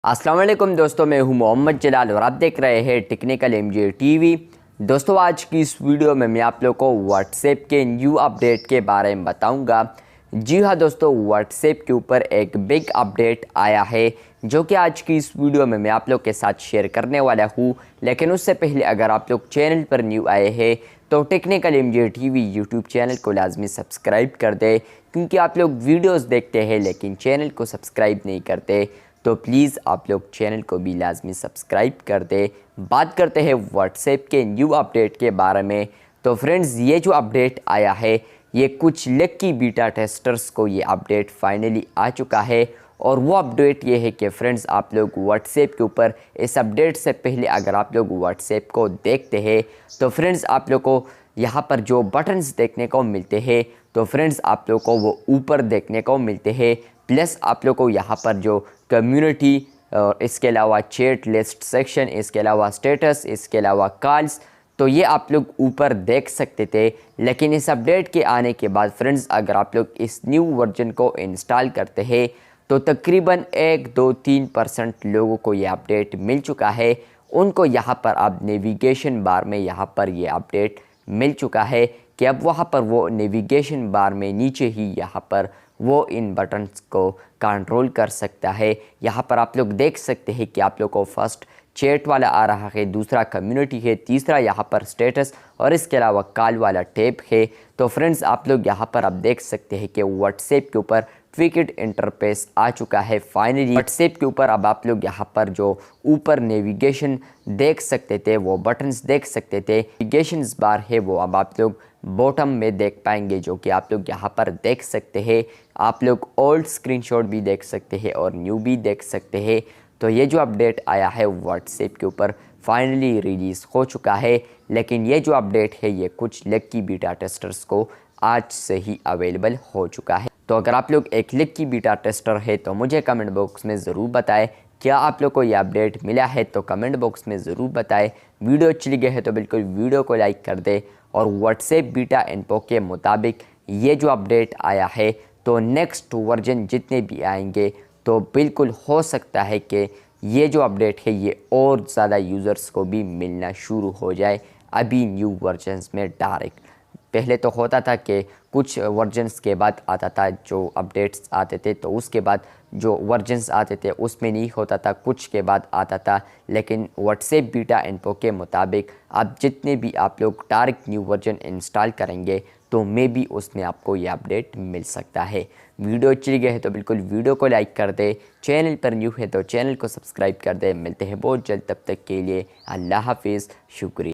अस्सलाम वालेकुम दोस्तों, मैं हूं मोहम्मद जलाल और आप देख रहे हैं टेक्निकल एमजे टीवी। दोस्तों, आज की इस वीडियो में मैं आप लोगों को व्हाट्सएप के न्यू अपडेट के बारे में बताऊंगा। जी हां दोस्तों, व्हाट्सएप के ऊपर एक बिग अपडेट आया है जो कि आज की इस वीडियो में मैं आप लोग के साथ शेयर करने वाला हूं। लेकिन उससे पहले अगर आप लोग चैनल पर न्यू आए हैं तो technical MJ TV YouTube channel को लाजमी सब्सक्राइब कर दे, क्योंकि आप लोग वीडियोज़ देखते हैं लेकिन चैनल को सब्सक्राइब नहीं करते। तो प्लीज़ आप लोग चैनल को भी लाजमी सब्सक्राइब कर दे। बात करते हैं व्हाट्सएप के न्यू अपडेट के बारे में। तो फ्रेंड्स, ये जो अपडेट आया है ये कुछ लकी बीटा टेस्टर्स को ये अपडेट फाइनली आ चुका है। और वो अपडेट ये है कि फ्रेंड्स, आप लोग व्हाट्सएप के ऊपर इस अपडेट से पहले अगर आप लोग व्हाट्सएप को देखते हैं तो फ्रेंड्स आप लोग को यहाँ पर जो बटन्स देखने को मिलते हैं तो फ्रेंड्स आप लोग को वो ऊपर देखने को मिलते हैं। प्लस आप लोग को यहाँ पर जो कम्युनिटी, इसके अलावा चैट लिस्ट सेक्शन, इसके अलावा स्टेटस, इसके अलावा कॉल्स, तो ये आप लोग ऊपर देख सकते थे। लेकिन इस अपडेट के आने के बाद फ्रेंड्स, अगर आप लोग इस न्यू वर्जन को इंस्टॉल करते हैं तो तकरीबन 1-2-3% लोगों को ये अपडेट मिल चुका है। उनको यहाँ पर अब नेविगेशन बार में यहाँ पर ये अपडेट मिल चुका है कि अब वहाँ पर वो नेविगेशन बार में नीचे ही यहाँ पर वो इन बटन्स को कंट्रोल कर सकता है। यहाँ पर आप लोग देख सकते हैं कि आप लोग को फर्स्ट चैट वाला आ रहा है, दूसरा कम्युनिटी है, तीसरा यहाँ पर स्टेटस और इसके अलावा कॉल वाला टैब है। तो फ्रेंड्स, आप लोग यहाँ पर अब देख सकते हैं कि व्हाट्सएप के ऊपर ट्विकेड इंटरफेस आ चुका है फाइनली। व्हाट्सएप के ऊपर अब आप लोग यहाँ पर जो ऊपर नेविगेशन देख सकते थे, वो बटन्स देख सकते थे, नेविगेशन बार है वो अब आप लोग बॉटम में देख पाएंगे, जो कि आप लोग यहाँ पर देख सकते हैं। आप लोग ओल्ड स्क्रीनशॉट भी देख सकते हैं और न्यू भी देख सकते हैं। तो ये जो अपडेट आया है व्हाट्सएप के ऊपर फाइनली रिलीज़ हो चुका है। लेकिन ये जो अपडेट है ये कुछ लकी बीटा टेस्टर्स को आज से ही अवेलेबल हो चुका है। तो अगर आप लोग एक लकी बीटा टेस्टर है तो मुझे कमेंट बॉक्स में ज़रूर बताएं क्या आप लोग को ये अपडेट मिला है, तो कमेंट बॉक्स में ज़रूर बताएं। वीडियो अच्छी लगी है तो बिल्कुल वीडियो को लाइक कर दे। और व्हाट्सएप बीटा इन्फो के मुताबिक ये जो अपडेट आया है तो नेक्स्ट वर्जन जितने भी आएंगे तो बिल्कुल हो सकता है कि ये जो अपडेट है ये और ज़्यादा यूज़र्स को भी मिलना शुरू हो जाए अभी न्यू वर्जन्स में डायरेक्ट। पहले तो होता था कि कुछ वर्जन्स के बाद आता था जो अपडेट्स आते थे, तो उसके बाद जो वर्जन्स आते थे उसमें नहीं होता था, कुछ के बाद आता था। लेकिन व्हाट्सएप बीटा इन्फो के मुताबिक अब जितने भी आप लोग डायरेक्ट न्यू वर्जन इंस्टॉल करेंगे तो मे बी उसमें आपको ये अपडेट मिल सकता है। वीडियो अच्छी लगी है तो बिल्कुल वीडियो को लाइक कर दे। चैनल पर न्यू है तो चैनल को सब्सक्राइब कर दे। मिलते हैं बहुत जल्द, तब तक के लिए अल्लाह हाफिज़, शुक्रिया।